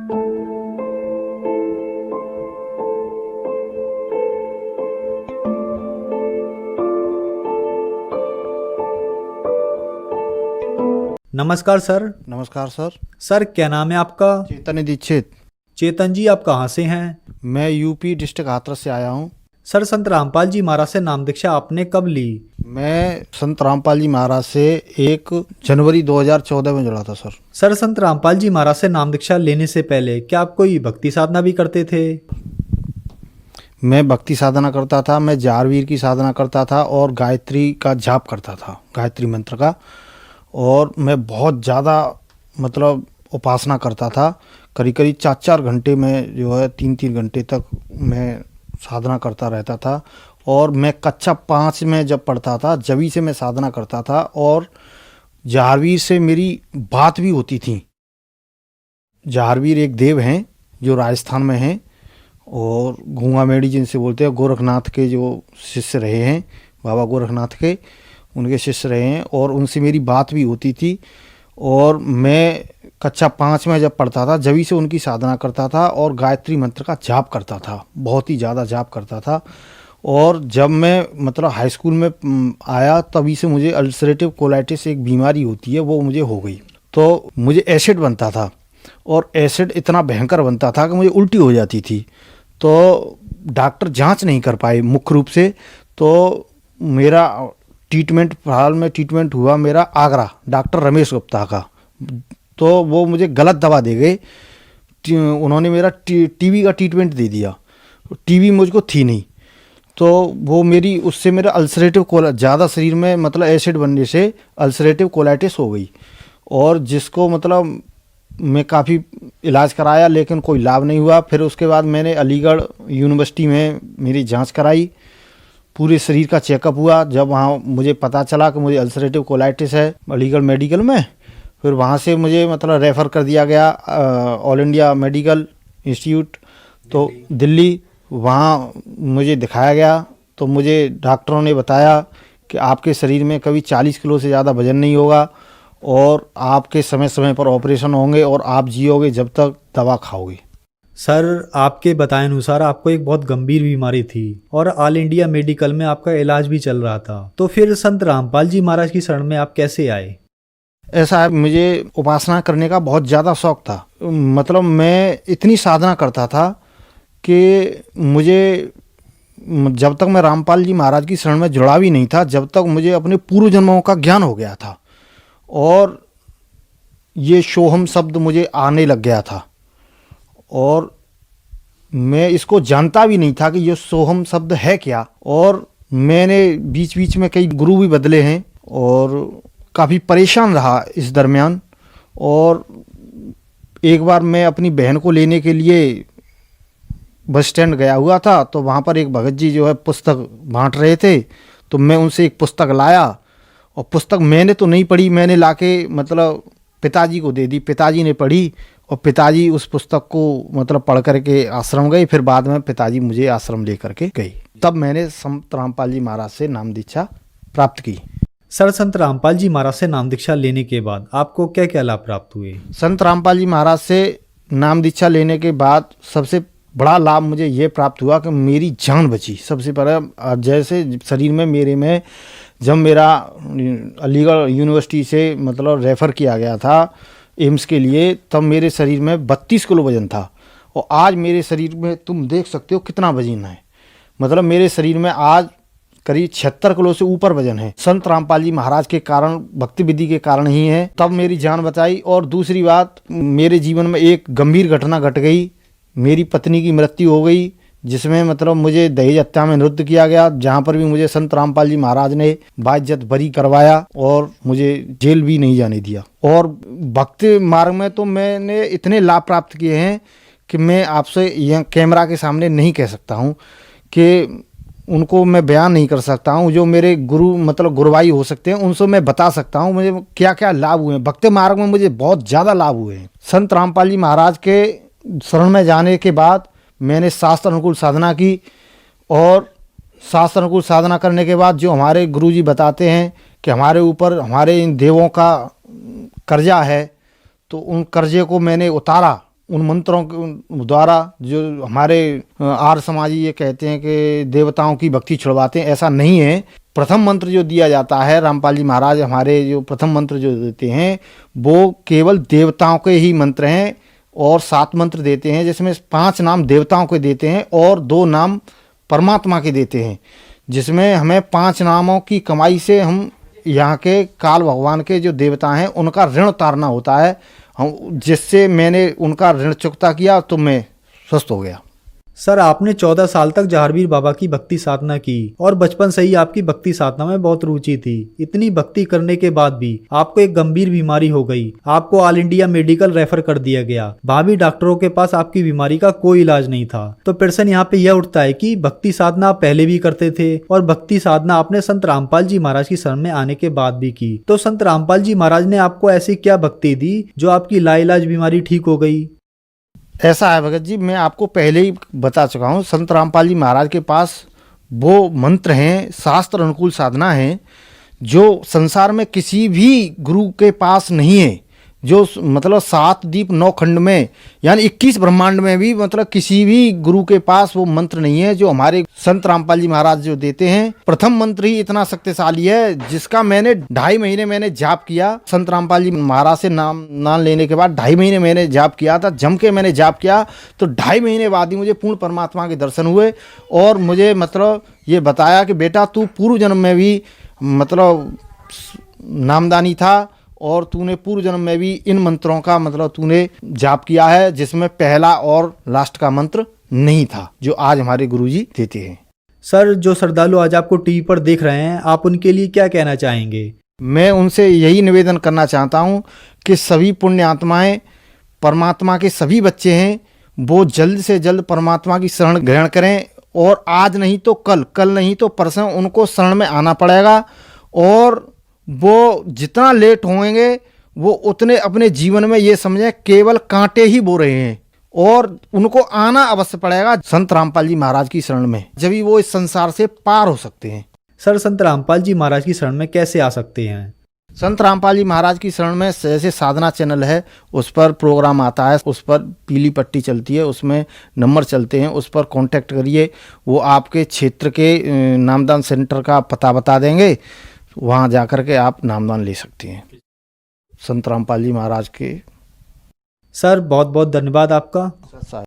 नमस्कार सर। नमस्कार sir. Sir क्या नाम है आपका? चेतन दीक्षित। चेतन जी आप कहाँ से हैं? मैं यूपी डिस्ट्रिक्ट हाथरस से आया हूँ। सर संत रामपाल जी महाराज से नाम दीक्षा आपने कब ली? मैं संत रामपाल जी महाराज से 1 जनवरी 2014 में जुड़ा था सर। सर संत रामपाल जी महाराज से नाम दीक्षा लेने से पहले क्या आप कोई भक्ति साधना भी करते थे? मैं भक्ति साधना करता था, मैं जारवीर की साधना करता था और गायत्री का जाप करता था, गायत्री मंत्र का। और मैं बहुत ज़्यादा मतलब उपासना करता था। करीब करीब 4-4 घंटे में जो है 3-3 घंटे तक मैं साधना करता रहता था। और मैं कक्षा 5 में जब पढ़ता था जभी से मैं साधना करता था और जारवीर से मेरी बात भी होती थी। जारवीर एक देव हैं जो राजस्थान में हैं और गूंगा मेड़ी जिनसे बोलते हैं, गोरखनाथ के जो शिष्य रहे हैं, बाबा गोरखनाथ के उनके शिष्य रहे हैं और उनसे मेरी बात भी होती थी। और मैं कक्षा 5 में जब पढ़ता था जभी से उनकी साधना करता था और गायत्री मंत्र का जाप करता था, बहुत ही ज़्यादा जाप करता था। और जब मैं मतलब हाई स्कूल में आया तभी से मुझे अल्सरेटिव कोलाइटिस एक बीमारी होती है वो मुझे हो गई। तो मुझे एसिड बनता था और एसिड इतना भयंकर बनता था कि मुझे उल्टी हो जाती थी। तो डॉक्टर जांच नहीं कर पाए मुख्य रूप से। तो मेरा ट्रीटमेंट, फिलहाल में ट्रीटमेंट हुआ मेरा आगरा डॉक्टर रमेश गुप्ता का। तो वो मुझे गलत दवा दे गए। उन्होंने मेरा टीबी का ट्रीटमेंट दे दिया। टीबी मुझको थी नहीं। तो वो मेरी उससे मेरा अल्सरेटिव ज़्यादा शरीर में मतलब एसिड बनने से अल्सरेटिव कोलाइटिस हो गई। और जिसको मतलब मैं काफ़ी इलाज कराया लेकिन कोई लाभ नहीं हुआ। फिर उसके बाद मैंने अलीगढ़ यूनिवर्सिटी में मेरी जांच कराई, पूरे शरीर का चेकअप हुआ। जब वहाँ मुझे पता चला कि मुझे अल्सरेटिव कोलाइटिस है अलीगढ़ मेडिकल में, फिर वहाँ से मुझे मतलब रेफ़र कर दिया गया ऑल इंडिया मेडिकल इंस्टीट्यूट तो दिल्ली। वहाँ मुझे दिखाया गया तो मुझे डॉक्टरों ने बताया कि आपके शरीर में कभी 40 किलो से ज़्यादा वज़न नहीं होगा और आपके समय समय पर ऑपरेशन होंगे और आप जियोगे जब तक दवा खाओगे। सर आपके बताए अनुसार आपको एक बहुत गंभीर बीमारी थी और ऑल इंडिया मेडिकल में आपका इलाज भी चल रहा था। तो फिर संत रामपाल जी महाराज की शरण में आप कैसे आए? ऐसा है, मुझे उपासना करने का बहुत ज़्यादा शौक़ था। मतलब मैं इतनी साधना करता था कि मुझे जब तक मैं रामपाल जी महाराज की शरण में जुड़ा भी नहीं था जब तक मुझे अपने पूर्व जन्मों का ज्ञान हो गया था और ये सोहम शब्द मुझे आने लग गया था। और मैं इसको जानता भी नहीं था कि ये सोहम शब्द है क्या। और मैंने बीच बीच में कई गुरु भी बदले हैं और काफ़ी परेशान रहा इस दरमियान। और एक बार मैं अपनी बहन को लेने के लिए बस स्टैंड गया हुआ था तो वहाँ पर एक भगत जी जो है पुस्तक बांट रहे थे तो मैं उनसे एक पुस्तक लाया और पुस्तक मैंने तो नहीं पढ़ी, मैंने लाके मतलब पिताजी को दे दी। पिताजी ने पढ़ी और पिताजी उस पुस्तक को मतलब पढ़ करके आश्रम गए। फिर बाद में पिताजी मुझे आश्रम लेकर के गए। तब मैंने संत रामपाल जी महाराज से नाम दीक्षा प्राप्त की। सर संत रामपाल जी महाराज से नाम दीक्षा लेने के बाद आपको क्या क्या लाभ प्राप्त हुए? संत रामपाल जी महाराज से नाम दीक्षा लेने के बाद सबसे बड़ा लाभ मुझे ये प्राप्त हुआ कि मेरी जान बची। सबसे पहले जैसे शरीर में मेरे में जब मेरा अलीगढ़ यूनिवर्सिटी से मतलब रेफ़र किया गया था एम्स के लिए तब मेरे शरीर में 32 किलो वज़न था और आज मेरे शरीर में तुम देख सकते हो कितना वज़न है। मतलब मेरे शरीर में आज करीब 76 किलो से ऊपर वज़न है। संत रामपाल जी महाराज के कारण, भक्ति विधि के कारण ही है। तब मेरी जान बचाई। और दूसरी बात, मेरे जीवन में एक गंभीर घटना घट गई। मेरी पत्नी की मृत्यु हो गई जिसमें मतलब मुझे दहेज हत्या में निरुद्ध किया गया, जहाँ पर भी मुझे संत रामपाल जी महाराज ने बाइज्जत बरी करवाया और मुझे जेल भी नहीं जाने दिया। और भक्ति मार्ग में तो मैंने इतने लाभ प्राप्त किए हैं कि मैं आपसे यह कैमरा के सामने नहीं कह सकता हूँ कि उनको मैं बयान नहीं कर सकता हूँ। जो मेरे गुरु मतलब गुरुभाई हो सकते हैं उनसे मैं बता सकता हूँ मुझे क्या क्या लाभ हुए हैं। भक्ति मार्ग में मुझे बहुत ज़्यादा लाभ हुए हैं। संत रामपाल जी महाराज के शरण में जाने के बाद मैंने शास्त्र अनुकूल साधना की और शास्त्र अनुकूल साधना करने के बाद जो हमारे गुरुजी बताते हैं कि हमारे ऊपर हमारे इन देवों का कर्जा है तो उन कर्जे को मैंने उतारा उन मंत्रों के द्वारा जो हमारे आर्य समाजी ये कहते हैं कि देवताओं की भक्ति छुड़वाते हैं, ऐसा नहीं है। प्रथम मंत्र जो दिया जाता है, रामपाल जी महाराज हमारे जो प्रथम मंत्र जो देते हैं वो केवल देवताओं के ही मंत्र हैं, और 7 मंत्र देते हैं जिसमें 5 नाम देवताओं के देते हैं और 2 नाम परमात्मा के देते हैं, जिसमें हमें 5 नामों की कमाई से हम यहाँ के काल भगवान के जो देवता हैं उनका ऋण उतारना होता है। हम जिससे मैंने उनका ऋण चुकता किया तो मैं स्वस्थ हो गया। सर आपने 14 साल तक जहारवीर बाबा की भक्ति साधना की और बचपन से ही आपकी भक्ति साधना में बहुत रुचि थी। इतनी भक्ति करने के बाद भी आपको एक गंभीर बीमारी हो गई, आपको ऑल इंडिया मेडिकल रेफर कर दिया गया। भाभी डॉक्टरों के पास आपकी बीमारी का कोई इलाज नहीं था। तो प्रश्न यहाँ पे यह उठता है कि भक्ति साधना आप पहले भी करते थे और भक्ति साधना आपने संत रामपाल जी महाराज की शरण में आने के बाद भी की। तो संत रामपाल जी महाराज ने आपको ऐसी क्या भक्ति दी जो आपकी लाइलाज बीमारी ठीक हो गई? ऐसा है भगत जी, मैं आपको पहले ही बता चुका हूँ, संत रामपाल जी महाराज के पास वो मंत्र हैं, शास्त्र अनुकूल साधना है जो संसार में किसी भी गुरु के पास नहीं है। जो मतलब 7 दीप 9 खंड में यानी 21 ब्रह्मांड में भी मतलब किसी भी गुरु के पास वो मंत्र नहीं है जो हमारे संत रामपाल जी महाराज जो देते हैं। प्रथम मंत्र ही इतना शक्तिशाली है जिसका मैंने 2.5 महीने मैंने जाप किया। संत रामपाल जी महाराज से नाम लेने के बाद 2.5 महीने मैंने जाप किया था, जम के मैंने जाप किया। तो 2.5 महीने बाद ही मुझे पूर्ण परमात्मा के दर्शन हुए और मुझे मतलब ये बताया कि बेटा तू पूर्व जन्म में भी मतलब नामदानी था और तूने पूर्व जन्म में भी इन मंत्रों का मतलब तूने जाप किया है, जिसमें पहला और लास्ट का मंत्र नहीं था जो आज हमारे गुरुजी देते हैं। सर जो श्रद्धालु आज आपको टीवी पर देख रहे हैं, आप उनके लिए क्या कहना चाहेंगे? मैं उनसे यही निवेदन करना चाहता हूँ कि सभी पुण्य आत्माएं परमात्मा के सभी बच्चे हैं, वो जल्द से जल्द परमात्मा की शरण ग्रहण करें और आज नहीं तो कल नहीं तो परसों उनको शरण में आना पड़ेगा। और वो जितना लेट होंगे वो उतने अपने जीवन में ये समझें केवल कांटे ही बो रहे हैं और उनको आना अवश्य पड़ेगा संत रामपाल जी महाराज की शरण में, जब भी वो इस संसार से पार हो सकते हैं। सर संत रामपाल जी महाराज की शरण में कैसे आ सकते हैं? संत रामपाल जी महाराज की शरण में जैसे साधना चैनल है उस पर प्रोग्राम आता है, उस पर पीली पट्टी चलती है, उसमें नंबर चलते हैं, उस पर कांटेक्ट करिए। वो आपके क्षेत्र के नामदान सेंटर का पता बता देंगे, वहाँ जाकर के आप नामदान ले सकते हैं संत रामपाल जी महाराज के। सर बहुत बहुत धन्यवाद आपका।